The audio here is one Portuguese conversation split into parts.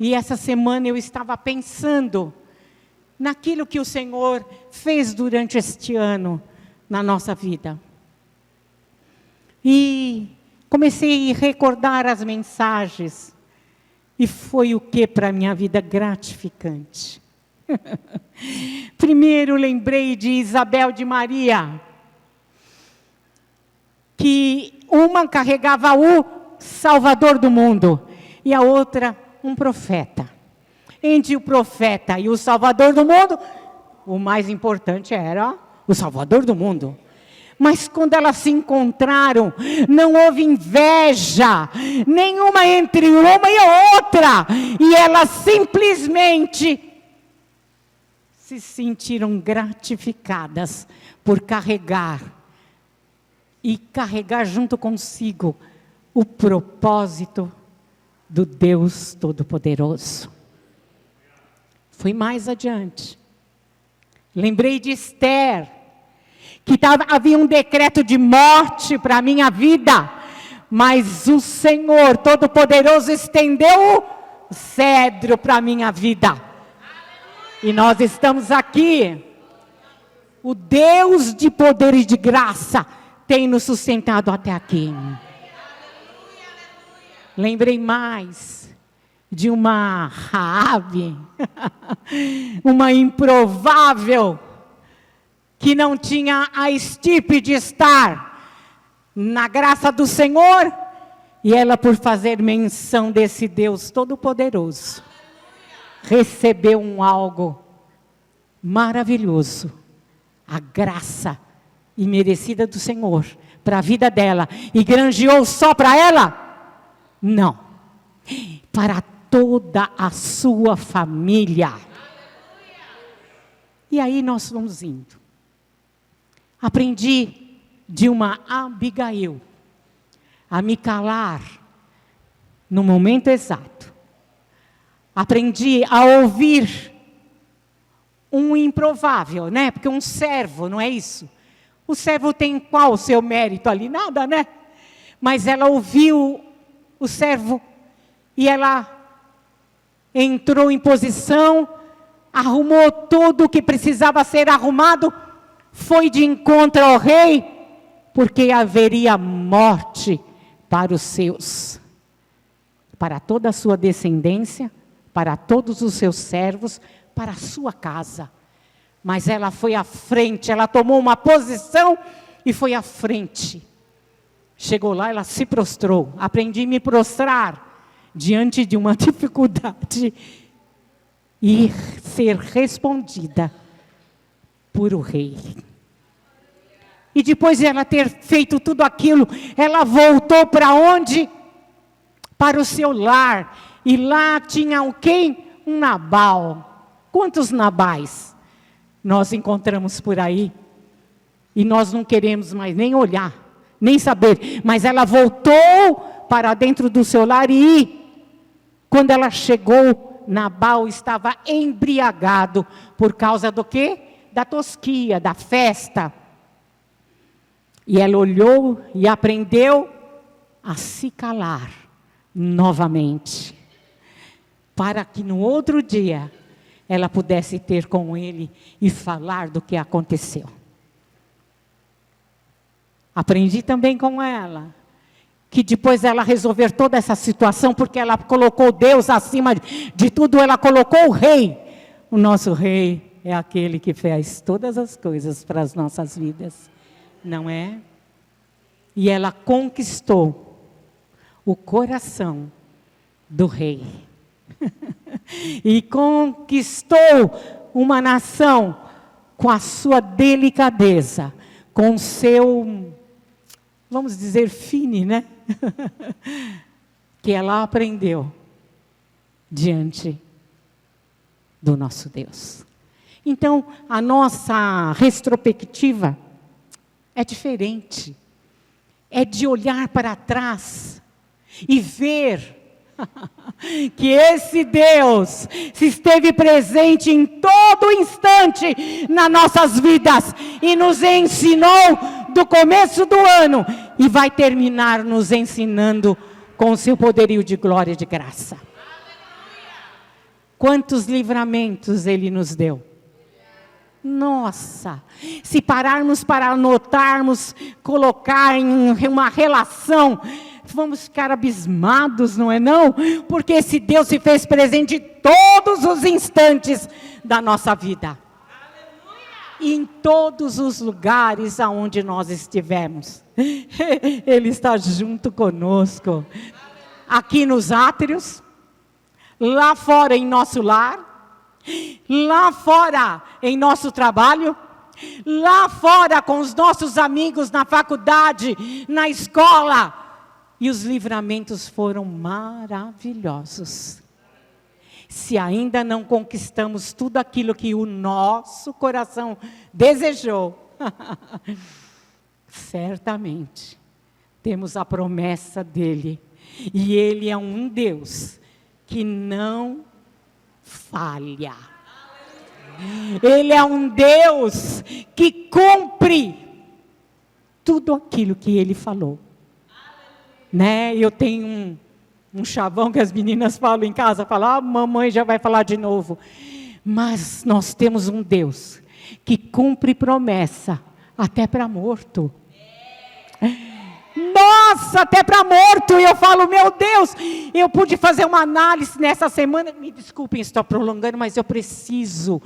E essa semana eu estava pensando naquilo que o Senhor fez durante este ano na nossa vida. E comecei a recordar as mensagens. E foi o que para a minha vida gratificante. Primeiro lembrei de Isabel de Maria, que uma carregava o Salvador do mundo e a outra um profeta. Entre o profeta e o Salvador do mundo, o mais importante era o Salvador do mundo. Mas quando elas se encontraram, não houve inveja nenhuma entre uma e a outra. E elas simplesmente se sentiram gratificadas por carregar. E carregar junto consigo o propósito do Deus Todo-Poderoso. Fui mais adiante. Lembrei de Esther, que havia um decreto de morte para a minha vida, mas o Senhor Todo-Poderoso estendeu o cedro para a minha vida. E nós estamos aqui. O Deus de poder e de graça tem nos sustentado até aqui. Lembrei mais de uma Raabe, uma improvável, que não tinha a estirpe de estar na graça do Senhor, e ela, por fazer menção desse Deus Todo-Poderoso, recebeu algo maravilhoso, a graça imerecida do Senhor para a vida dela, e granjeou só para ela? Não, para toda a sua família. E aí nós vamos indo. Aprendi de uma Abigail a me calar no momento exato. Aprendi a ouvir um improvável, né? Porque um servo, não é isso? O servo tem qual o seu mérito ali? Nada, né? Mas ela ouviu o servo e ela entrou em posição, arrumou tudo o que precisava ser arrumado, foi de encontro ao rei, porque haveria morte para os seus, para toda a sua descendência, para todos os seus servos, para a sua casa. Mas ela foi à frente, ela tomou uma posição e foi à frente. Chegou lá, ela se prostrou. Aprendi a me prostrar diante de uma dificuldade e ser respondida por o rei. E depois de ela ter feito tudo aquilo, ela voltou para onde? Para o seu lar. E lá tinha o quem? Um Nabal. Quantos Nabais nós encontramos por aí? E nós não queremos mais nem olhar, nem saber. Mas ela voltou para dentro do seu lar e quando ela chegou, Nabal estava embriagado. Por causa do quê? Da tosquia, da festa. E ela olhou e aprendeu a se calar novamente. Para que no outro dia, ela pudesse ter com ele e falar do que aconteceu. Aprendi também com ela, que depois ela resolver toda essa situação, porque ela colocou Deus acima de tudo, ela colocou o rei. O nosso rei é aquele que fez todas as coisas para as nossas vidas, não é? E ela conquistou o coração do rei. E conquistou uma nação com a sua delicadeza, com o seu, vamos dizer, fine, né? Que ela aprendeu diante do nosso Deus. Então, a nossa retrospectiva é diferente. É de olhar para trás e ver que esse Deus se esteve presente em todo instante nas nossas vidas e nos ensinou do começo do ano e vai terminar nos ensinando com o seu poderio de glória e de graça. Quantos livramentos Ele nos deu. Nossa, se pararmos para anotarmos, colocar em uma relação, vamos ficar abismados, não é não? Porque esse Deus se fez presente em todos os instantes da nossa vida. E em todos os lugares aonde nós estivermos. Ele está junto conosco. Aqui nos átrios, lá fora em nosso lar, lá fora em nosso trabalho, lá fora com os nossos amigos na faculdade, na escola. E os livramentos foram maravilhosos. Se ainda não conquistamos tudo aquilo que o nosso coração desejou, certamente temos a promessa dele. E ele é um Deus que não falha. Ele é um Deus que cumpre tudo aquilo que ele falou. Né? Eu tenho um chavão que as meninas falam em casa, falam, mamãe já vai falar de novo. Mas nós temos um Deus que cumpre promessa até para morto. Nossa, até para morto. Eu falo, meu Deus, eu pude fazer uma análise nessa semana. Me desculpem, estou prolongando, mas eu preciso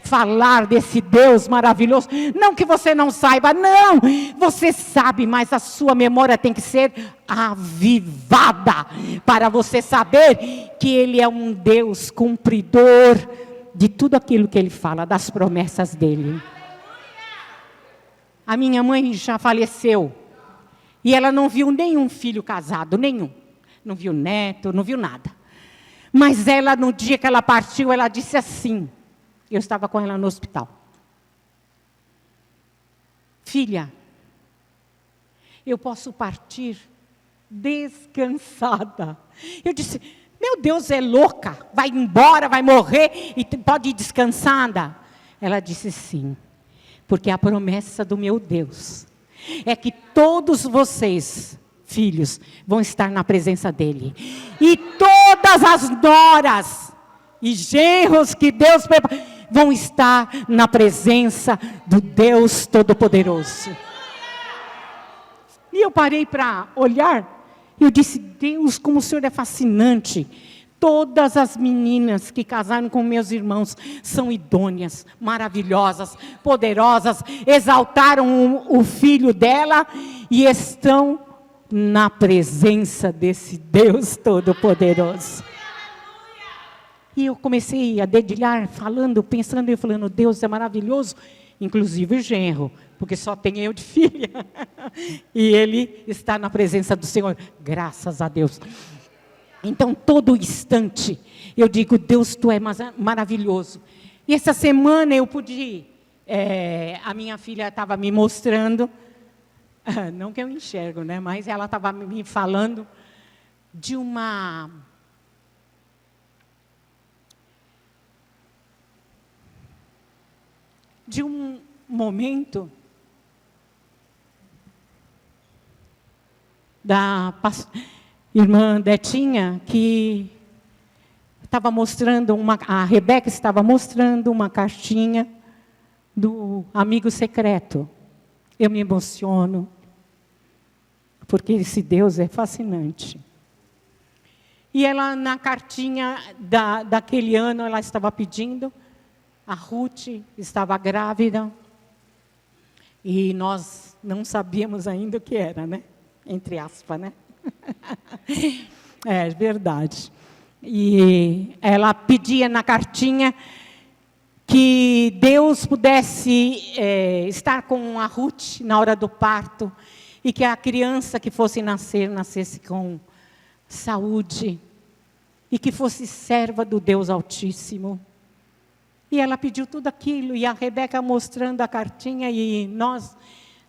falar desse Deus maravilhoso. Não que você não saiba, não. Você sabe, mas a sua memória tem que ser avivada para você saber que Ele é um Deus cumpridor de tudo aquilo que Ele fala, das promessas dEle. A minha mãe já faleceu. E ela não viu nenhum filho casado, nenhum. Não viu neto, não viu nada. Mas ela, no dia que ela partiu, ela disse assim, eu estava com ela no hospital. Filha, eu posso partir descansada. Eu disse, meu Deus, é louca, vai embora, vai morrer e pode ir descansada. Ela disse sim, porque a promessa do meu Deus é que todos vocês, filhos, vão estar na presença dEle. E todas as noras e genros que Deus prepara, vão estar na presença do Deus Todo-Poderoso. E eu parei para olhar, e eu disse, Deus, como o Senhor é fascinante. Todas as meninas que casaram com meus irmãos são idôneas, maravilhosas, poderosas, exaltaram o filho dela e estão na presença desse Deus Todo-Poderoso. E eu comecei a dedilhar, falando, pensando e falando, Deus é maravilhoso, inclusive o genro, porque só tem eu de filha. E ele está na presença do Senhor, graças a Deus. Então, todo instante, eu digo, Deus, Tu é maravilhoso. E essa semana eu pude, a minha filha estava me mostrando, não que eu enxergo, né? Mas ela estava me falando de um momento da irmã Detinha, que estava mostrando, a Rebeca estava mostrando uma cartinha do amigo secreto. Eu me emociono, porque esse Deus é fascinante. E ela, na cartinha daquele ano, ela estava pedindo, a Ruth estava grávida, e nós não sabíamos ainda o que era, né? Entre aspas, né? É verdade. E ela pedia na cartinha que Deus pudesse estar com a Ruth na hora do parto e que a criança que fosse nascer, nascesse com saúde e que fosse serva do Deus Altíssimo. E ela pediu tudo aquilo, e a Rebeca mostrando a cartinha, e nós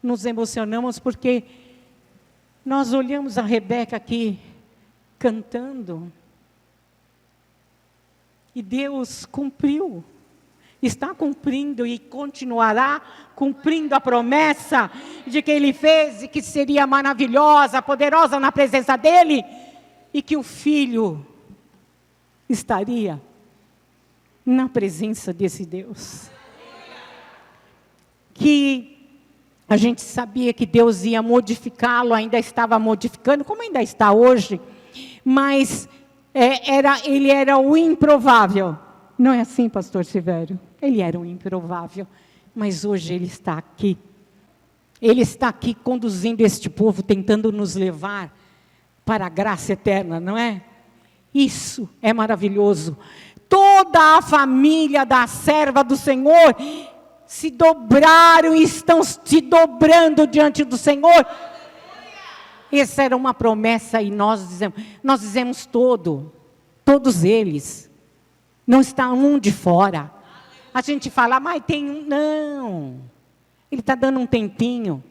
nos emocionamos porque nós olhamos a Rebeca aqui cantando, e Deus cumpriu, está cumprindo e continuará cumprindo a promessa de que Ele fez e que seria maravilhosa, poderosa na presença dEle, e que o filho estaria na presença desse Deus. Que a gente sabia que Deus ia modificá-lo, ainda estava modificando, como ainda está hoje, mas ele era o improvável. Não é assim, pastor Silvério? Ele era o improvável, mas hoje ele está aqui. Ele está aqui conduzindo este povo, tentando nos levar para a graça eterna, não é? Isso é maravilhoso. Toda a família da serva do Senhor se dobraram e estão se dobrando diante do Senhor. Essa era uma promessa e nós dizemos todos eles. Não está um de fora. A gente fala, mas tem um. Não. Ele está dando um tempinho.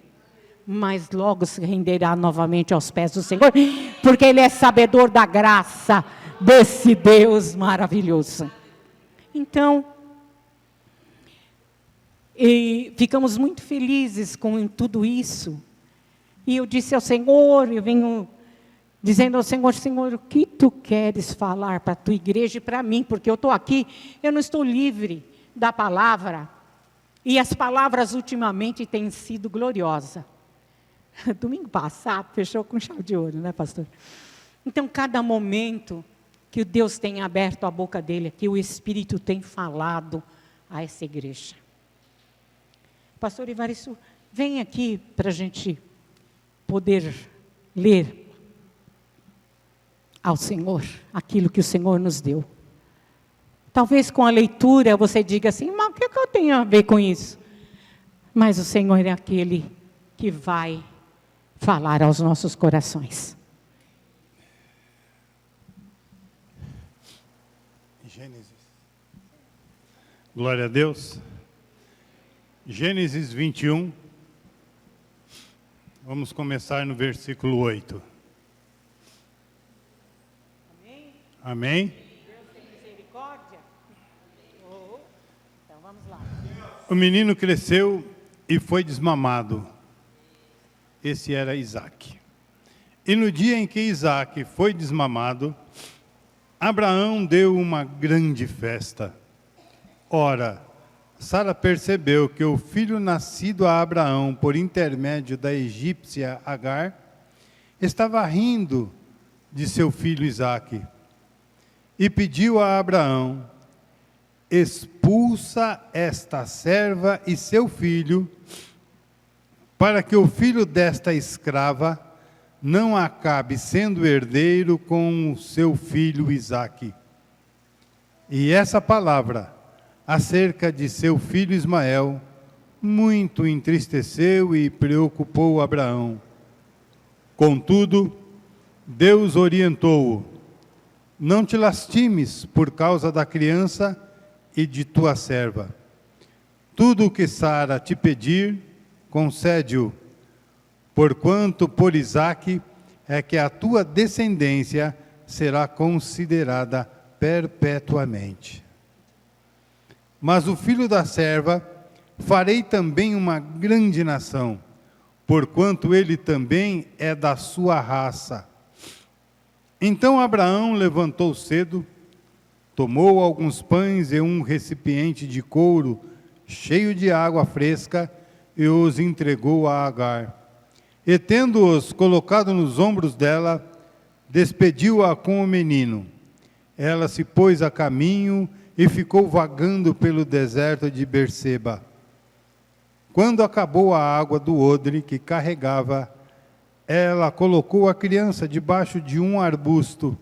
Mas logo se renderá novamente aos pés do Senhor. Porque Ele é sabedor da graça desse Deus maravilhoso. Então, ficamos muito felizes com tudo isso. E eu disse ao Senhor, eu venho dizendo ao Senhor, Senhor, o que Tu queres falar para a Tua igreja e para mim? Porque eu estou aqui, eu não estou livre da palavra. E as palavras ultimamente têm sido gloriosas. Domingo passado, fechou com chave de ouro, né, pastor? Então, cada momento que o Deus tem aberto a boca dele, que o Espírito tem falado a essa igreja. Pastor Ivaristo, vem aqui para a gente poder ler ao Senhor aquilo que o Senhor nos deu. Talvez com a leitura você diga assim, mas o que eu tenho a ver com isso? Mas o Senhor é aquele que vai falar aos nossos corações. Gênesis. Glória a Deus. Gênesis 21. Vamos começar no versículo 8. Amém? Amém? Deus tem misericórdia? Então vamos lá. O menino cresceu e foi desmamado. Esse era Isaque. E no dia em que Isaque foi desmamado, Abraão deu uma grande festa. Ora, Sara percebeu que o filho nascido a Abraão por intermédio da egípcia Agar estava rindo de seu filho Isaque. E pediu a Abraão, expulsa esta serva e seu filho, para que o filho desta escrava não acabe sendo herdeiro com o seu filho Isaque. E essa palavra, acerca de seu filho Ismael, muito entristeceu e preocupou Abraão. Contudo, Deus orientou-o, não te lastimes por causa da criança e de tua serva. Tudo o que Sara te pedir, concede-o, porquanto por Isaque é que a tua descendência será considerada perpetuamente. Mas o filho da serva farei também uma grande nação, porquanto ele também é da sua raça. Então Abraão levantou cedo, tomou alguns pães e um recipiente de couro cheio de água fresca e os entregou a Agar. E tendo-os colocado nos ombros dela, despediu-a com o menino. Ela se pôs a caminho e ficou vagando pelo deserto de Berseba. Quando acabou a água do odre que carregava, ela colocou a criança debaixo de um arbusto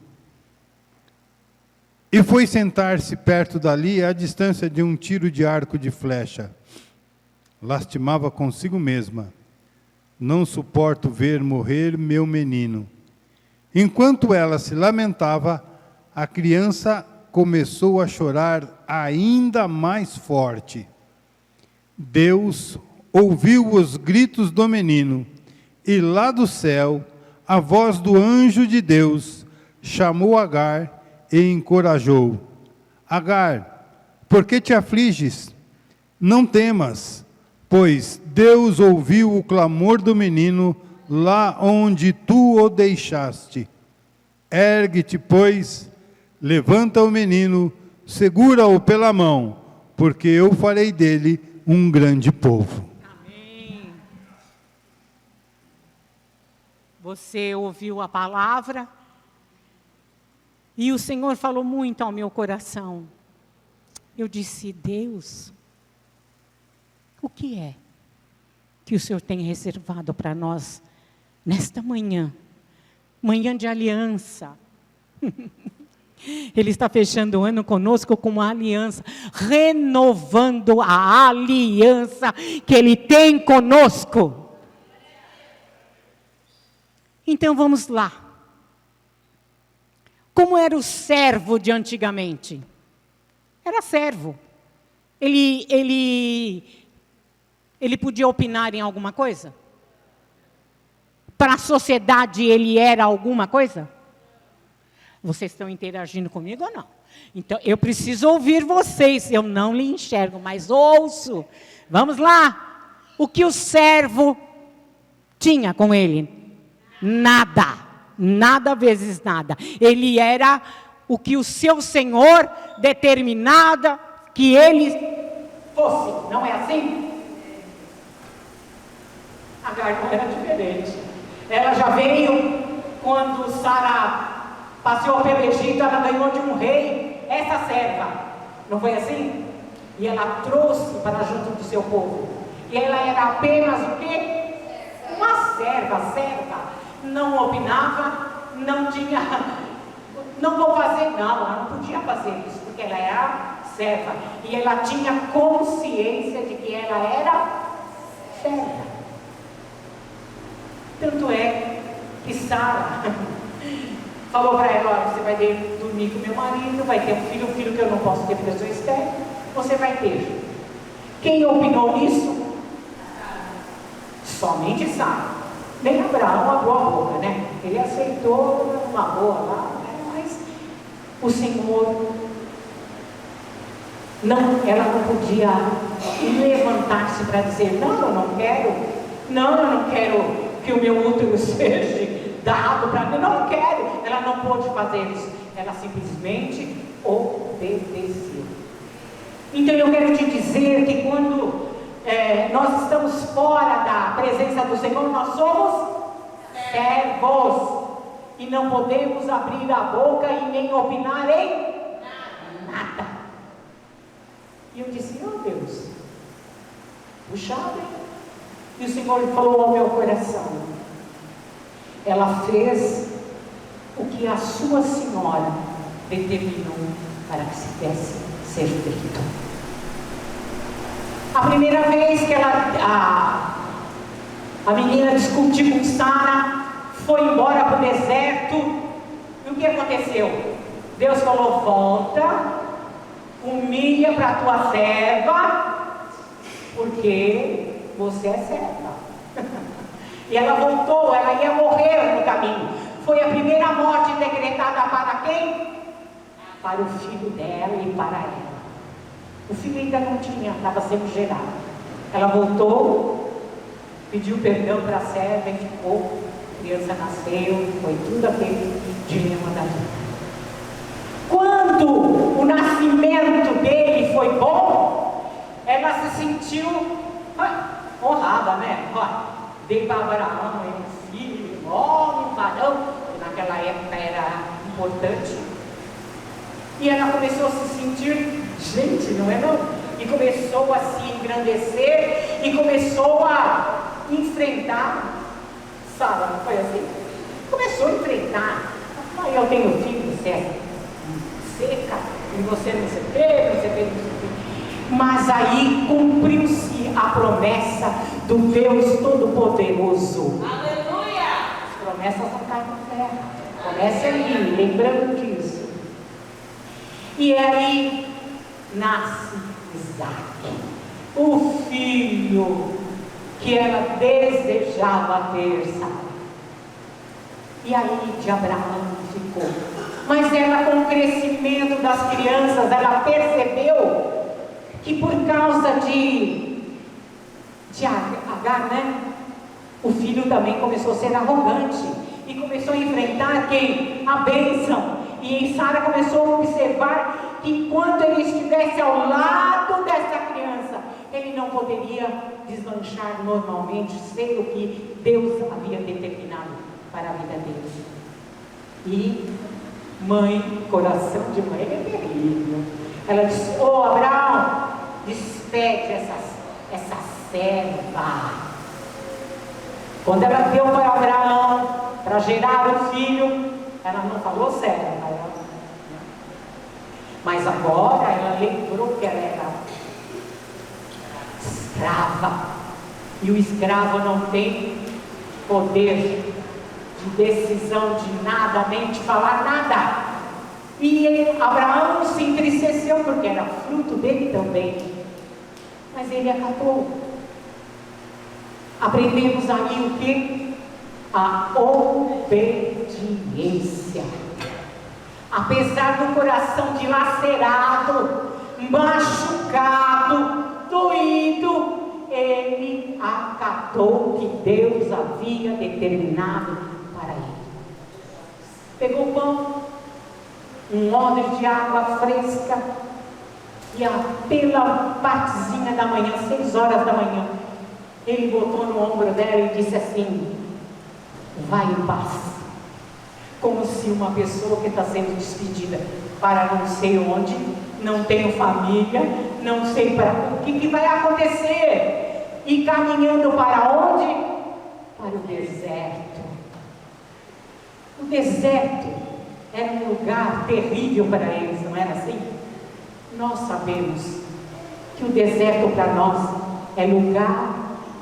e foi sentar-se perto dali, à distância de um tiro de arco de flecha. Lastimava consigo mesma, não suporto ver morrer meu menino. Enquanto ela se lamentava, a criança começou a chorar ainda mais forte. Deus ouviu os gritos do menino, e lá do céu, a voz do anjo de Deus chamou Agar e encorajou. Agar, por que te afliges? Não temas, pois Deus ouviu o clamor do menino lá onde tu o deixaste. Ergue-te, pois, levanta o menino segura-o pela mão, porque eu farei dele um grande povo. Amém. Você ouviu a palavra e o Senhor falou muito ao meu coração. Eu disse: Deus, o que é que o Senhor tem reservado para nós nesta manhã? Manhã de aliança. Ele está fechando o ano conosco com uma aliança, renovando a aliança que Ele tem conosco. Então vamos lá. Como era o servo de antigamente? Era servo. Ele podia opinar em alguma coisa? Para a sociedade ele era alguma coisa? Vocês estão interagindo comigo ou não? Então, eu preciso ouvir vocês. Eu não lhe enxergo, mas ouço. Vamos lá. O que o servo tinha com ele? Nada. Nada vezes nada. Ele era o que o seu Senhor determinava que ele fosse. Não é assim? Agar não era diferente. Ela já veio quando Sara passeou pelo Egito, ela ganhou de um rei essa serva. Não foi assim? E ela trouxe para junto do seu povo. E ela era apenas o quê? Uma serva. Não opinava, não tinha... Não vou fazer, não. Ela não podia fazer isso, porque ela era serva. E ela tinha consciência de que ela era serva. Tanto é que Sara falou para ela: olha, você vai dormir com meu marido, vai ter um filho que eu não posso ter porque eu sou estéril, você vai ter. Quem opinou nisso? Somente Sara. Nem Abraão abriu a boca, né? Ele aceitou uma boa lá, né? Mas o Senhor, ela não podia levantar-se para dizer: não, eu não quero que o meu útero seja dado para mim, não quero. Ela não pôde fazer isso, ela simplesmente obedeceu. Então eu quero te dizer que quando nós estamos fora da presença do Senhor, nós somos servos e não podemos abrir a boca e nem opinar em nada. E eu disse: oh Deus, puxado, hein? E o Senhor falou ao meu coração: ela fez o que a sua senhora determinou para que se desse ser feito. A primeira vez que a menina discutiu com Sara, foi embora para o deserto, e o que aconteceu? Deus falou: volta, humilha para a tua serva, porque você é serva. E ela voltou, ela ia morrer no caminho. Foi a primeira morte decretada para quem? Para o filho dela e para ela. O filho ainda não tinha, estava sendo gerado. Ela voltou, pediu perdão para a serva e ficou. A criança nasceu, foi tudo aquele dilema da vida. Quando o nascimento dele foi bom, ela se sentiu honrada, né? Dei para Abraão um filho, um homem, um varão, que naquela época era importante. E ela começou a se sentir gente, não é não? E começou a se engrandecer e começou a enfrentar Sara, não foi assim? Começou a enfrentar. Eu tenho filho, você é seca, e você não sei o quê, não sei o quê, não sei o quê. Mas aí cumpriu-se a promessa do Deus Todo-Poderoso. Aleluia! As promessas não caem na terra. Comece ali, lembrando disso. E aí nasce Isaac, o filho que ela desejava ter, sabe? E aí de Abraão ficou. Mas ela, com o crescimento das crianças, ela percebeu que por causa de Agar, né? O filho também começou a ser arrogante e começou a enfrentar quem? A bênção. E Sara começou a observar que enquanto ele estivesse ao lado dessa criança, ele não poderia deslanchar normalmente, ser o que Deus havia determinado para a vida dele. E mãe, coração de mãe é terrível. Ela disse: ô Abraão, despede essa serva. Quando ela deu para Abraão para gerar o filho, ela não falou serva, mas agora ela lembrou que ela era escrava, e o escravo não tem poder de decisão de nada, nem de falar nada. E Abraão se entristeceu, porque era fruto dele também, mas ele acatou. Aprendemos aí o que? A obediência. Apesar do coração dilacerado, machucado, doído, ele acatou o que Deus havia determinado para ele. Pegou o pão, um odre de água fresca, e pela partezinha da manhã, 6 horas da manhã, ele botou no ombro dela e disse assim: vai em paz. Como se uma pessoa que está sendo despedida para não sei onde, não tenho família, não sei para o que vai acontecer, e caminhando para onde? Para o deserto. O deserto era um lugar terrível para eles, não era assim? Nós sabemos que o deserto para nós é lugar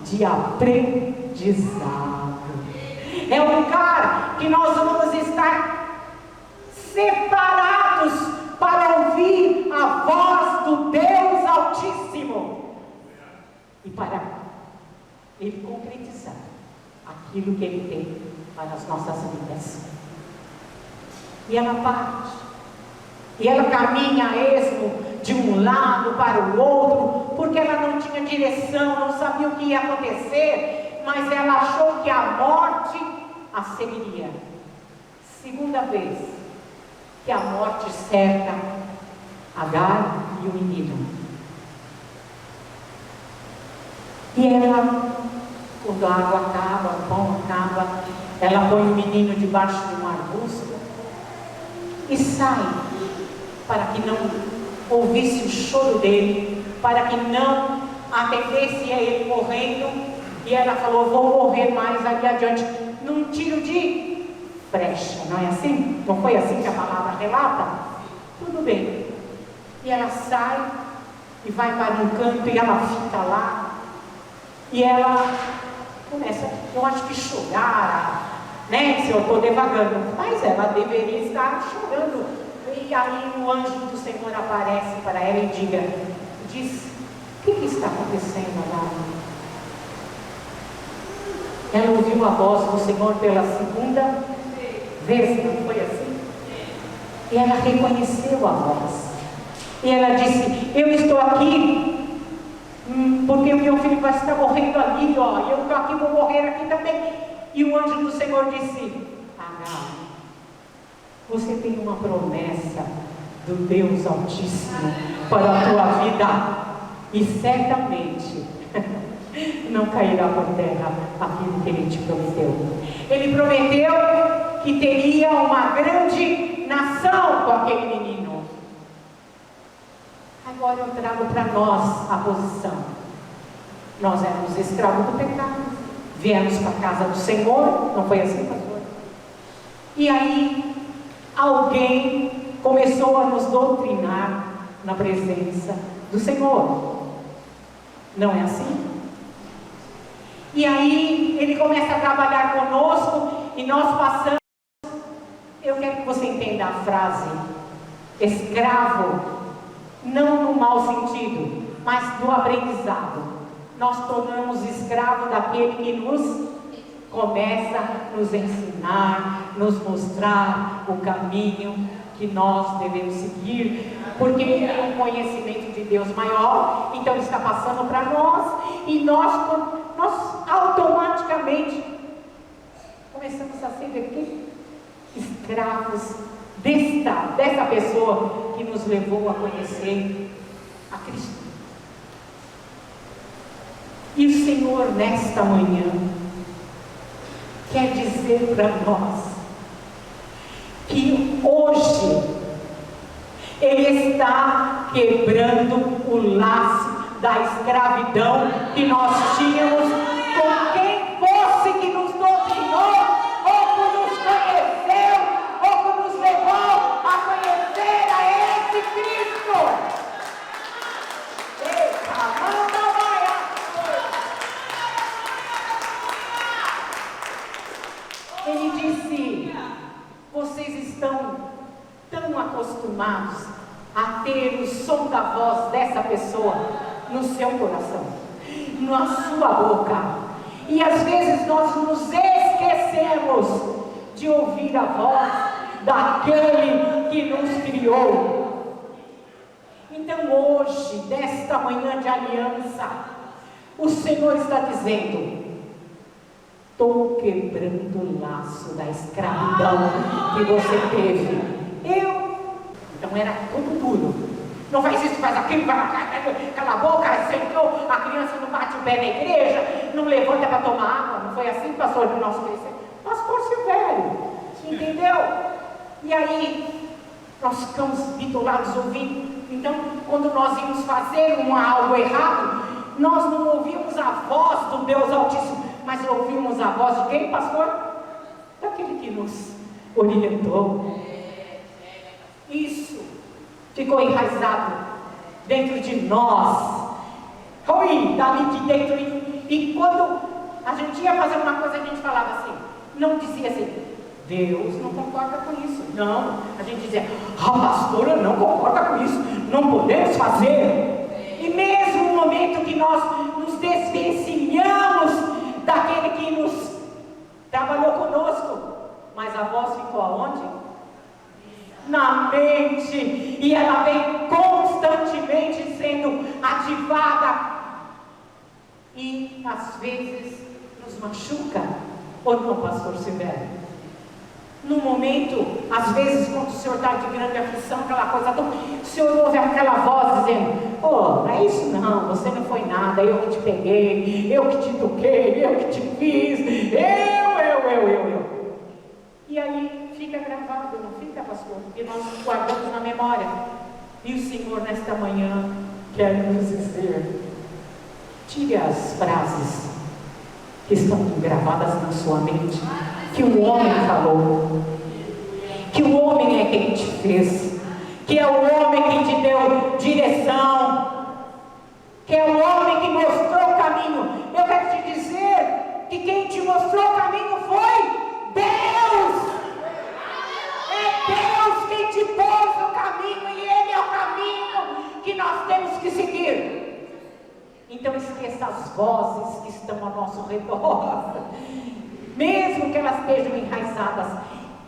de aprendizado. É um lugar que nós vamos estar separados para ouvir a voz do Deus Altíssimo e para Ele concretizar aquilo que Ele tem para as nossas vidas. E ela parte, e ela caminha a esmo de um lado para o outro, porque ela não tinha direção, não sabia o que ia acontecer, mas ela achou que a morte a seguiria. Segunda vez que a morte cerca Agar e o menino. E ela, quando a água acaba, o pão acaba, ela põe o menino debaixo de um arbusto e sai, para que não ouvisse o choro dele, para que não atendesse a ele morrendo. E ela falou: vou morrer mais ali adiante, num tiro de flecha, não é assim? Não foi assim que a palavra relata? Tudo bem. E ela sai e vai para um canto, e ela fica lá, e ela começa, eu acho que chorar, né? Se eu estou devagando, mas ela deveria estar chorando. E aí o anjo do Senhor aparece para ela e diz: o que está acontecendo lá? Ela ouviu a voz do Senhor pela segunda vez, não foi assim? E ela reconheceu a voz. E ela disse: eu estou aqui porque o meu filho vai estar morrendo ali, ó, e eu estou aqui, vou morrer aqui também. E o anjo do Senhor disse: Agar, você tem uma promessa do Deus Altíssimo para a tua vida, e certamente não cairá por terra aquilo que Ele te prometeu. Ele prometeu que teria uma grande nação com aquele menino. Agora eu trago para nós a posição. Nós éramos escravos do pecado, viemos para a casa do Senhor, não foi assim, pastor? E aí alguém começou a nos doutrinar na presença do Senhor, não é assim? E aí ele começa a trabalhar conosco e nós passamos. Eu quero que você entenda a frase escravo, não no mau sentido, mas do aprendizado. Nós tornamos escravo daquele que nos começa a nos ensinar, nos mostrar o caminho que nós devemos seguir, porque Ele tem um conhecimento de Deus maior, então Ele está passando para nós, e nós automaticamente começamos a ser aqui escravos dessa pessoa que nos levou a conhecer a Cristo. E o Senhor, nesta manhã, quer dizer para nós que hoje Ele está quebrando o laço da escravidão que nós tínhamos com quem fosse que nos doutrinou, ou que nos conheceu, ou que nos levou a conhecer a esse Cristo. Eita, manda vai. Ele disse: vocês estão tão acostumados a ter o som da voz dessa pessoa no seu coração, na sua boca, e às vezes nós nos esquecemos de ouvir a voz daquele que nos criou. Então hoje, nesta manhã de aliança, o Senhor está dizendo: estou quebrando o laço da escravidão que você teve. Então era tudo duro. Não faz isso, faz aquilo, vai lá, cala a boca, sentou, a criança não bate o pé na igreja, não levanta para tomar água. Não foi assim, pastor, que nós conhecemos? Pastor Silvério, entendeu? E aí, nós ficamos bitolados ouvindo. Então, quando nós íamos fazer algo errado, nós não ouvimos a voz do Deus Altíssimo, mas ouvimos a voz de quem, pastor? Daquele que nos orientou. Isso ficou enraizado dentro de nós. Oi, dali de dentro. E quando a gente ia fazer uma coisa, a gente falava assim, não dizia assim: Deus não concorda com isso. Não, a gente dizia: a pastora não concorda com isso, não podemos fazer. E mesmo no momento que nós nos desvencilhamos daquele que nos trabalhou conosco, mas a voz ficou aonde? Na mente, e ela vem constantemente sendo ativada, e às vezes nos machuca, ou não, pastor Silvério? No momento, às vezes, quando o senhor está de grande aflição, aquela coisa toda, o senhor ouve aquela voz dizendo: oh, não é isso não, você não foi nada, eu que te peguei, eu que te toquei, eu que te fiz, eu. E aí fica gravado, não fica, pastor? Porque nós guardamos na memória. E o Senhor, nesta manhã, quer nos dizer: tire as frases que estão gravadas na sua mente, que o homem falou, que o homem é quem te fez, que é o homem que te deu direção, que é o homem que mostrou o caminho. Eu quero te dizer que quem te mostrou o caminho foi Deus. É Deus quem te pôs no caminho, e Ele é o caminho que nós temos que seguir. Então esqueça as vozes que estão ao nosso redor, mesmo que elas estejam enraizadas.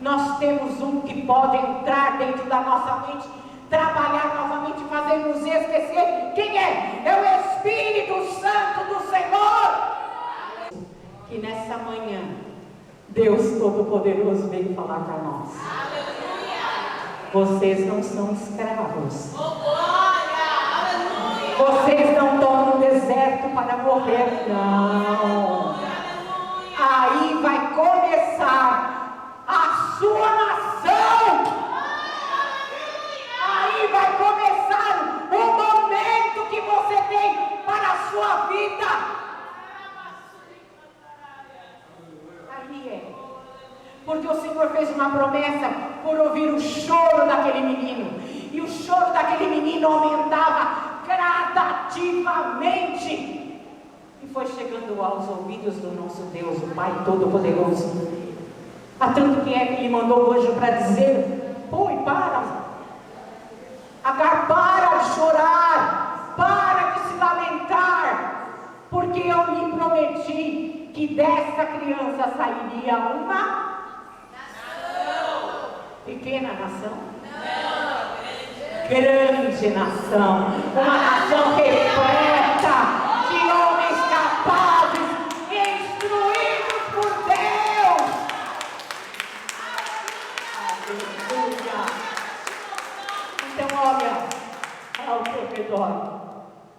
Nós temos um que pode entrar dentro da nossa mente, trabalhar novamente, fazer nos esquecer. Quem é? É o Espírito Santo do Senhor. Que nessa manhã Deus Todo-Poderoso veio falar para nós: vocês não são escravos. Vocês não estão no deserto para morrer, não. Aí vai começar a sua nação. Aí vai começar o momento que você tem para a sua vida. Aí é. Porque o Senhor fez uma promessa por ouvir o choro daquele menino. E o choro daquele menino aumentava gradativamente, e foi chegando aos ouvidos do nosso Deus, o Pai Todo-Poderoso, a tanto que é que Ele mandou o anjo para dizer: oi, para, Agar, para de chorar, para de se lamentar, porque eu lhe prometi que dessa criança sairia uma pequena nação. Grande nação, uma nação repleta de homens capazes, instruídos por Deus. Aleluia. redor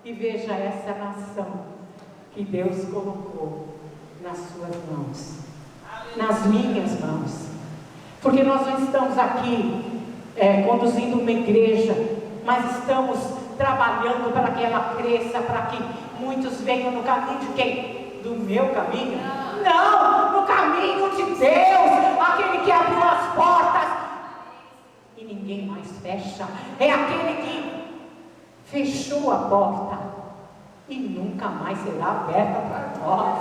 e veja essa nação que Deus colocou nas suas mãos, nas minhas mãos. Porque nós não estamos aqui conduzindo uma igreja, mas estamos trabalhando para que ela cresça, para que muitos venham no caminho de quem? Do meu caminho? Não, no caminho de Deus, aquele que abriu as portas e ninguém mais fecha, é aquele que fechou a porta e nunca mais será aberta para nós.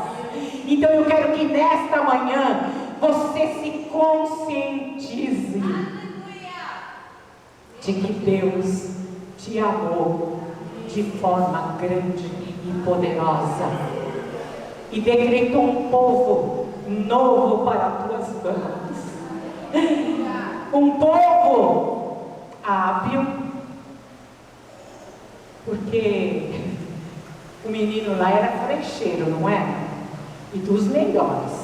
Então eu quero que nesta manhã você se conscientize de que Deus te amou de forma grande e poderosa e decretou um povo novo para as tuas mãos, um povo hábil, porque o menino lá era frecheiro, não é? E dos melhores.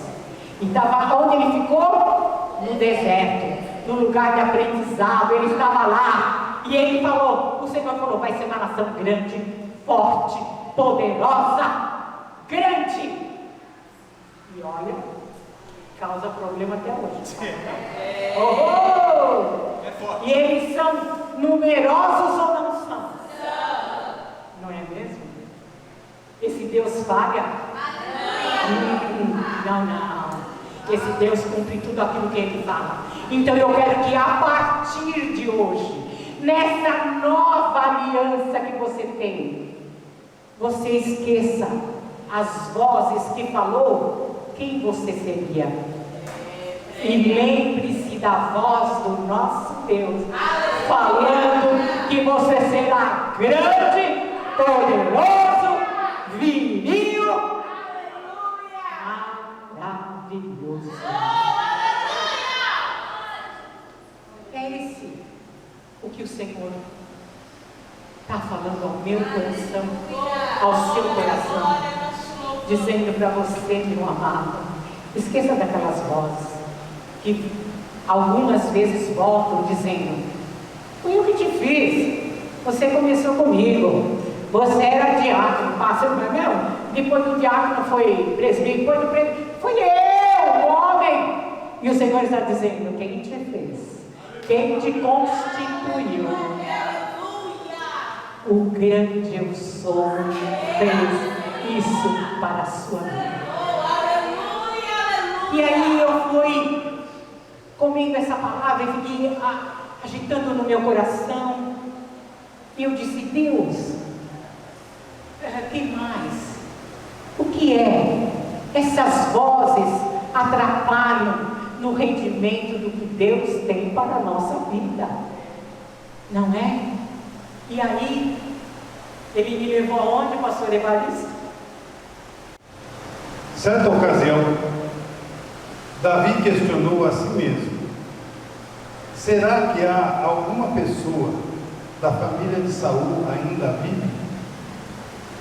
E estava onde ele ficou? No deserto, no lugar de aprendizado. Ele estava lá e ele falou, o Senhor falou, vai ser uma nação grande, forte, poderosa, grande. E olha, causa problema até hoje. E eles são numerosos ou não são? Não é mesmo? Esse Deus falha? Não. Esse Deus cumpre tudo aquilo que Ele fala. Então eu quero que a partir de hoje, nessa nova aliança que você tem, você esqueça as vozes que falou quem você seria. E lembre-se da voz do nosso Deus, falando que você será grande, poderoso, viril, maravilhoso. É esse o que o Senhor está falando ao meu coração, ao seu coração, dizendo para você, meu amado, esqueça daquelas vozes que algumas vezes voltam dizendo, fui eu que te fiz, você começou comigo, você era diácono, passou para mim, depois do diácono foi presbítero, depois do presbítero, fui eu, o homem. E o Senhor está dizendo, quem te fez, quem te constituiu, o grande eu sou, fez isso para a sua vida. E aí eu fui comendo essa palavra e fiquei agitando no meu coração. E eu disse, Deus, que mais? O que é? Essas vozes atrapalham no rendimento do que Deus tem para a nossa vida, não é? E aí, ele me levou aonde, pastor Evaristo? Certa ocasião, Davi questionou a si mesmo, será que há alguma pessoa da família de Saul ainda vive?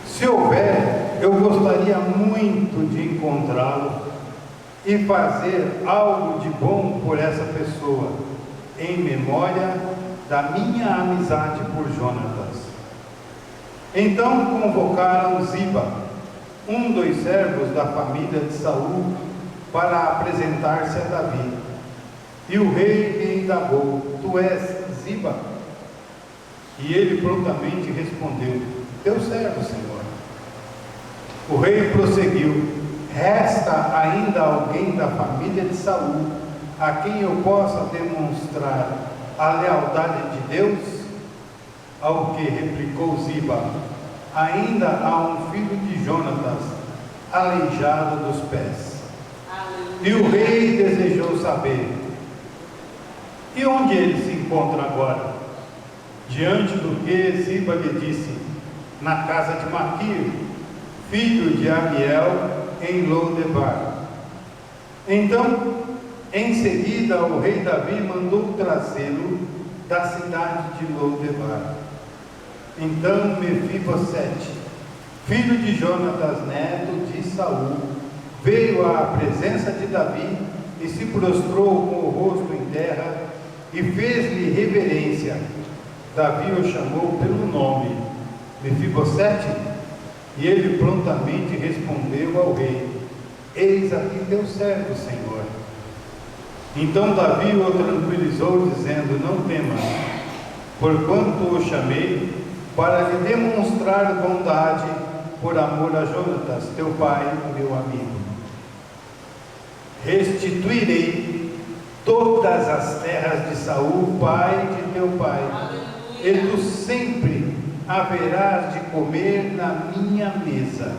Se houver, eu gostaria muito de encontrá-lo e fazer algo de bom por essa pessoa, em memória da minha amizade por Jonatas. Então convocaram Ziba, um dos servos da família de Saul, para apresentar-se a Davi. E o rei lhe indagou, tu és Ziba? E ele prontamente respondeu, teu servo, Senhor. O rei prosseguiu, resta ainda alguém da família de Saul, a quem eu possa demonstrar a lealdade de Deus? Ao que replicou Ziba, ainda há um filho de Jonatas, aleijado dos pés. E o rei desejou saber, e onde ele se encontra agora? Diante do que Ziba lhe disse, na casa de Maquir, filho de Amiel, em Lodebar. Então, em seguida, o rei Davi mandou trazê-lo da cidade de Lodebar. Então Mefibosete, filho de Jonatas, neto de Saul, veio à presença de Davi e se prostrou com o rosto em terra e fez-lhe reverência. Davi o chamou pelo nome Mefibosete? E ele prontamente respondeu ao rei: eis aqui teu servo, Senhor. Então Davi o tranquilizou, dizendo: não temas, porquanto o chamei para lhe demonstrar bondade por amor a Jonatas, teu pai, meu amigo. Restituirei todas as terras de Saul, pai de teu pai, e tu sempre haverás de comer na minha mesa.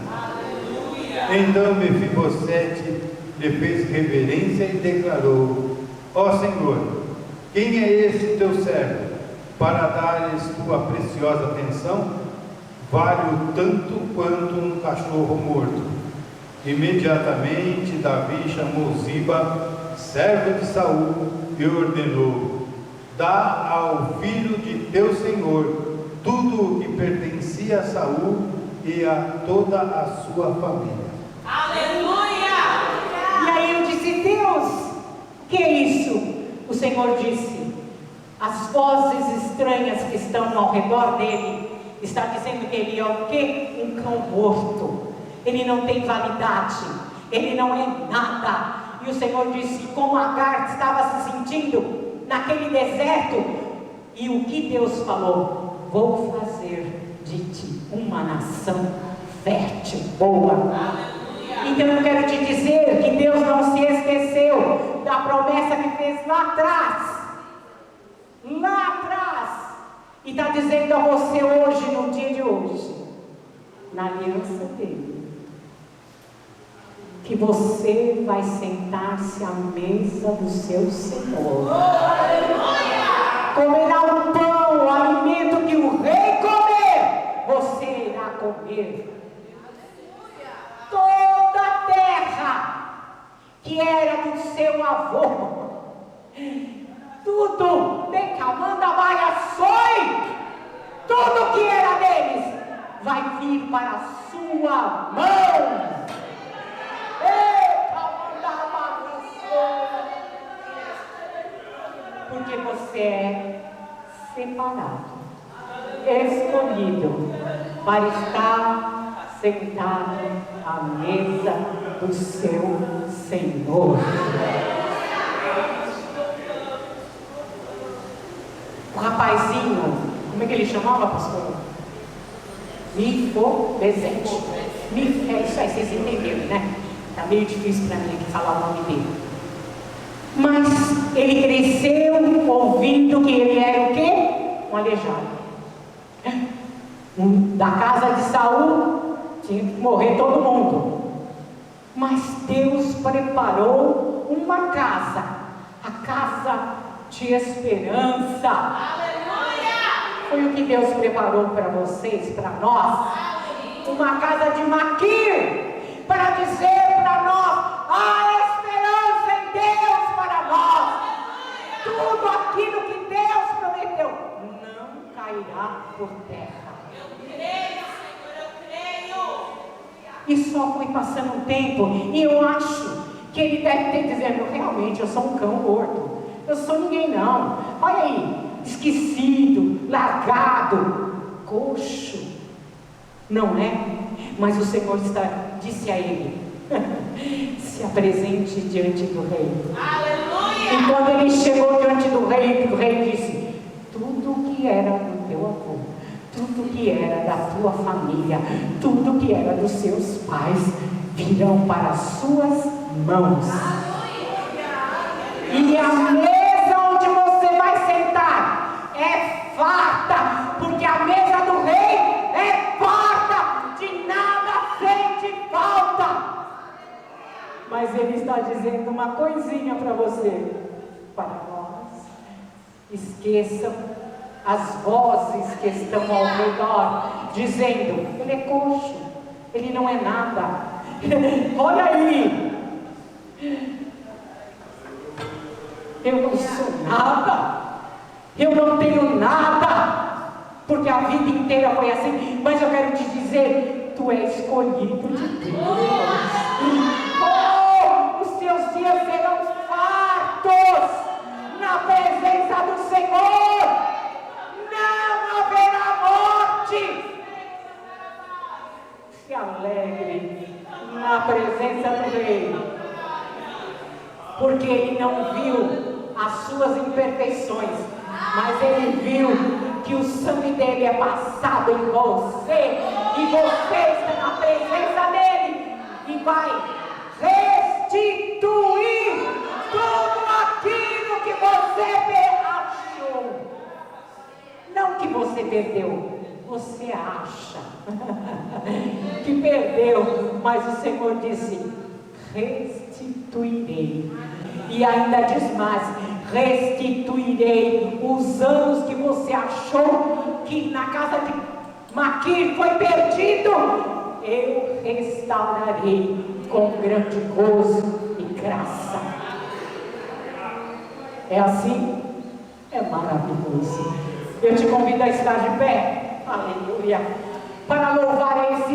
Então Mefibosete lhe fez reverência e declarou: ó Senhor, quem é esse teu servo, para dares tua preciosa atenção? Vale-o tanto quanto um cachorro morto. Imediatamente Davi chamou Ziba, servo de Saul, e ordenou: dá ao filho de teu senhor tudo o que pertencia a Saul e a toda a sua família. Aleluia! E aí eu disse: Deus, que é isso? O Senhor disse: as vozes estranhas que estão ao redor dele está dizendo que ele é o quê? Um cão morto. Ele não tem validade, ele não é nada. E o Senhor disse: como Agar estava se sentindo naquele deserto, e o que Deus falou: vou fazer de ti uma nação fértil, boa. Então eu quero te dizer que Deus não se esqueceu da promessa que fez lá atrás, e está dizendo a você hoje, no dia de hoje, na aliança dele, que você vai sentar-se à mesa do seu Senhor. Comerá o pão, o alimento que o rei comer, você irá comer. Toda a terra que era do seu avô, tudo, decamanda baiaçoi, tudo que era deles, vai vir para a sua mão. Porque você é separado, escolhido para estar sentado à mesa do seu Senhor. O rapazinho, como é que ele chamava, pastor? Mefibosete. É isso aí, vocês entenderam, né? Está meio difícil para mim aqui falar o nome dele. Mas ele cresceu ouvindo que ele era o quê? Um aleijado. Da casa de Saul tinha que morrer todo mundo. Mas Deus preparou uma casa, a casa de esperança. Aleluia! Foi o que Deus preparou para vocês, para nós. Uma casa de Maquir, para dizer para nós: há esperança em Deus para nós. Tudo aquilo que Deus prometeu não cairá por terra. Eu creio, Senhor, eu creio. E só foi passando um tempo, e eu acho que ele deve ter dizendo: realmente, eu sou um cão morto. Eu sou ninguém não. Olha aí, esquecido, largado, coxo. Não é? Mas o Senhor disse a ele: se apresente diante do rei. Aleluia! E quando ele chegou diante do rei, o rei disse: tudo que era do teu avô, tudo que era da tua família, tudo que era dos seus pais, virão para as suas mãos. E a mesa onde você vai sentar é farta, porque a mesa do rei é farta, de nada sente falta. Mas ele está dizendo uma coisinha para você, para nós: esqueçam as vozes que estão ao redor, dizendo: ele é coxo, ele não é nada. Olha aí, eu não sou nada, eu não tenho nada, porque a vida inteira foi assim. Mas eu quero te dizer: tu é escolhido de Deus. Oh, os teus dias serão fartos na presença do Senhor. Não haverá morte. alegre na presença do Rei, porque ele não viu as suas imperfeições, mas ele viu que o sangue dele é passado em você, e você está na presença dele, e vai restituir tudo aquilo que você achou. Não que você perdeu, você acha que perdeu, mas o Senhor disse: restituirei. E ainda diz mais: restituirei os anos que você achou que na casa de Maquir foi perdido. Eu restaurarei com grande gozo e graça. É assim? É maravilhoso. Eu te convido a estar de pé, aleluia, para louvar esse